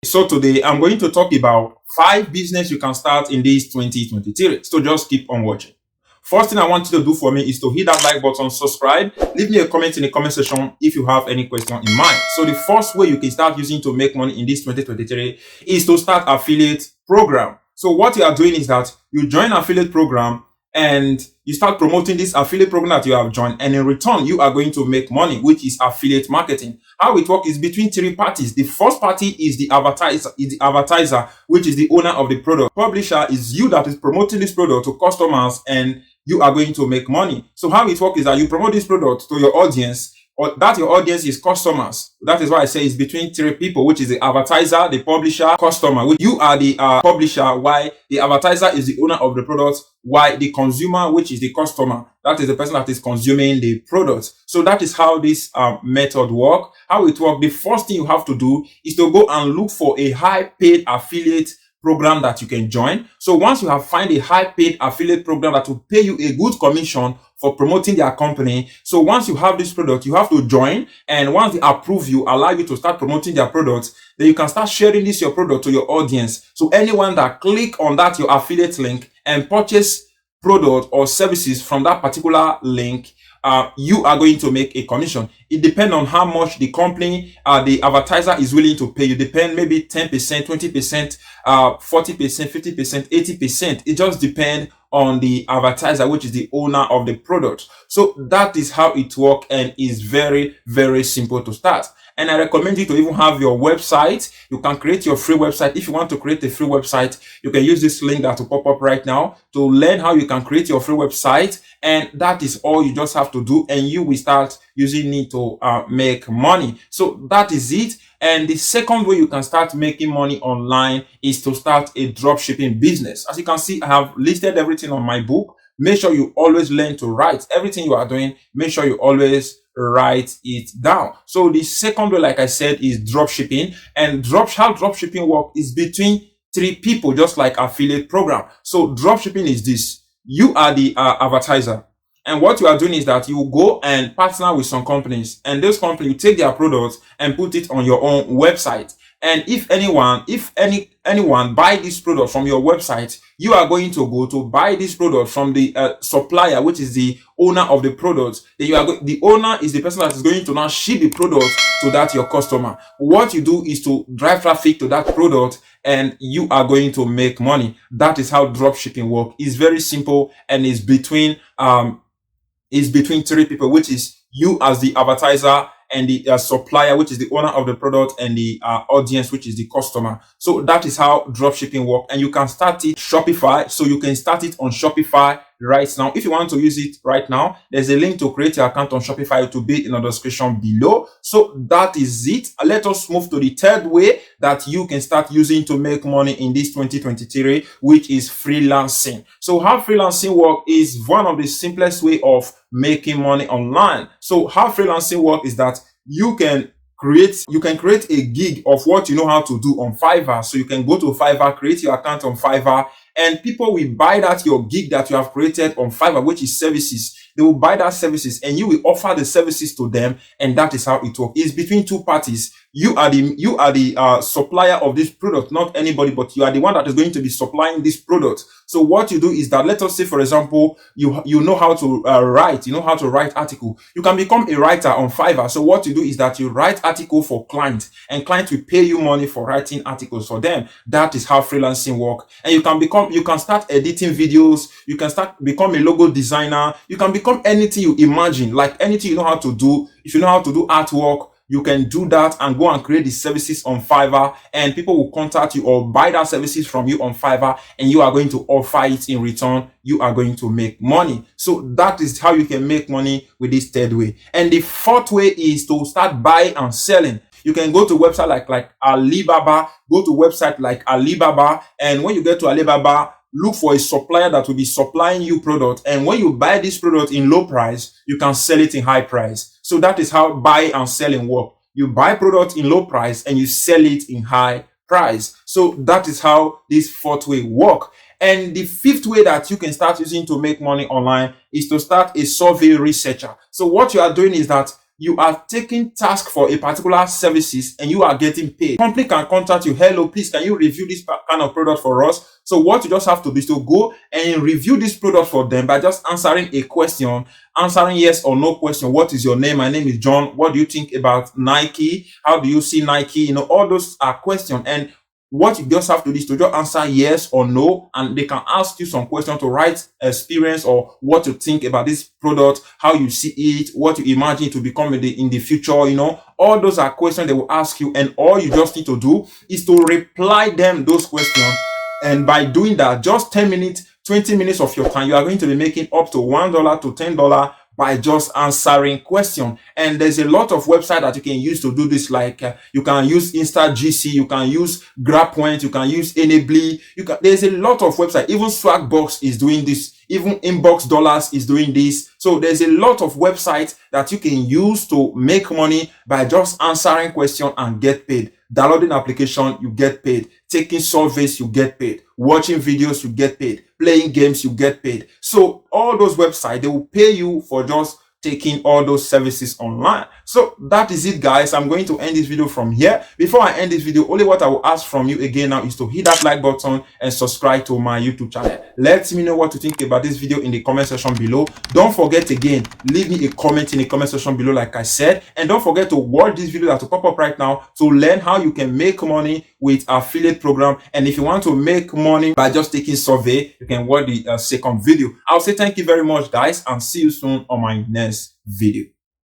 So today I'm going to talk about 5 business you can start in this 2023. So just keep on watching. First thing I want you to do for me is to hit that like button, subscribe, leave me a comment in the comment section if you have any question in mind. So the first way you can start using to make money in this 2023 is to start affiliate program. So what you are doing is that you join affiliate program and you start promoting this affiliate program that you have joined, and in return you are going to make money, which is affiliate marketing. How it works is between 3 parties. The first party is the advertiser, which is the owner of the product. Publisher is you that is promoting this product to customers, and you are going to make money. So how it works is that you promote this product to your audience, or that your audience is customers. That is why I say it's between 3 people, which is the advertiser, the publisher, customer. Which you are the publisher, while the advertiser is the owner of the product, while the consumer, which is the customer, that is the person that is consuming the product. So that is how this method works. How it works, the first thing you have to do is to go and look for a high paid affiliate program that you can join. So once you have find a high paid affiliate program that will pay you a good commission for promoting their company, so once you have this product, you have to join, and once they approve you, allow you to start promoting their products, then you can start sharing this your product to your audience. So anyone that click on that your affiliate link and purchase product or services from that particular link, you are going to make a commission. It depends on how much the company, the advertiser is willing to pay you. Depend maybe 10%, 20%, 40%, 50%, 80%. It just depends on the advertiser, which is the owner of the product. So that is how it works, and is very, very simple to start. And I recommend you to even have your website. You can create your free website. If you want to create a free website, you can use this link that will pop up right now to learn how you can create your free website. And that is all you just have to do, and you will start using it to make money. So that is it. And the second way you can start making money online is to start a dropshipping business. As you can see, I have listed everything on my book. Make sure you always learn to write everything you are doing. Make sure you always write it down. So the second way, like I said, is dropshipping. And how dropshipping works is between 3 people, just like affiliate program. So dropshipping is this: you are the advertiser, and what you are doing is that you go and partner with some companies, and those companies, you take their products and put it on your own website. And if anyone buy this product from your website, you are going to go to buy this product from the supplier, which is the owner of the product. Then the owner is the person that is going to now ship the product to that your customer. What you do is to drive traffic to that product, and you are going to make money. That is how dropshipping works. It's very simple, and it's between 3 people, which is you as the advertiser, and the supplier, which is the owner of the product, and the audience, which is the customer. So that is how dropshipping works, and you can start it Shopify. So you can start it on Shopify right now. If you want to use it right now, there's a link to create your account on Shopify to be in the description below. So that is it. Let us move to the third way that you can start using to make money in this 2023, which is freelancing. So how freelancing works is one of the simplest way of making money online. So how freelancing works is that you can create a gig of what you know how to do on Fiverr. So you can go to Fiverr, create your account on Fiverr, and people will buy that your gig that you have created on Fiverr, which is services. They will buy that services, and you will offer the services to them, and that is how it works. It's between 2 parties. You are the supplier of this product, not anybody, but you are the one that is going to be supplying this product. So what you do is that, let us say, for example, you know how to write, article. You can become a writer on Fiverr. So what you do is that you write article for clients, and clients will pay you money for writing articles for them. That is how freelancing works. And you can start editing videos. You can become a logo designer. You can become anything you imagine, like anything you know how to do. If you know how to do artwork, you can do that and go and create the services on Fiverr, and people will contact you or buy that services from you on Fiverr, and you are going to offer it in return. You are going to make money. So that is how you can make money with this third way. And the fourth way is to start buying and selling. You can go to website like Alibaba, and when you get to Alibaba, look for a supplier that will be supplying you product. And when you buy this product in low price, you can sell it in high price. So that is how buy and selling work. You buy product in low price and you sell it in high price. So that is how this fourth way work. And the fifth way that you can start using to make money online is to start a survey researcher. So what you are doing is that you are taking task for a particular services and you are getting paid. Company can contact you. Hello, please, can you review this kind of product for us? So what you just have to do is to go and review this product for them by just answering a question, answering yes or no question. What is your name? My name is John. What do you think about Nike? How do you see Nike? You know, all those are questions. And what you just have to do is to just answer yes or no, and they can ask you some questions to write experience or what you think about this product, how you see it, what you imagine to become in the future. You know, all those are questions they will ask you, and all you just need to do is to reply them those questions. And by doing that, just 10 minutes, 20 minutes of your time, you are going to be making up to $1 to $10 by just answering questions. And there's a lot of websites that you can use to do this. Like you can use InstaGC, you can use GrabPoint, you can use Enably. There's a lot of websites. Even Swagbox is doing this. Even Inbox Dollars is doing this. So there's a lot of websites that you can use to make money by just answering questions and get paid. Downloading application, you get paid. Taking surveys, you get paid. Watching videos, you get paid. Playing games, you get paid. So all those websites, they will pay you for just taking all those services online. So that is it, guys. I'm going to end this video from here. Before I end this video, only what I will ask from you again now is to hit that like button and subscribe to my YouTube channel. Let me know what you think about this video in the comment section below. Don't forget, again, leave me a comment in the comment section below like I said, and don't forget to watch this video that will pop up right now to learn how you can make money with affiliate program. And if you want to make money by just taking survey, you can watch the second video. I'll say thank you very much, guys, and see you soon on my next video.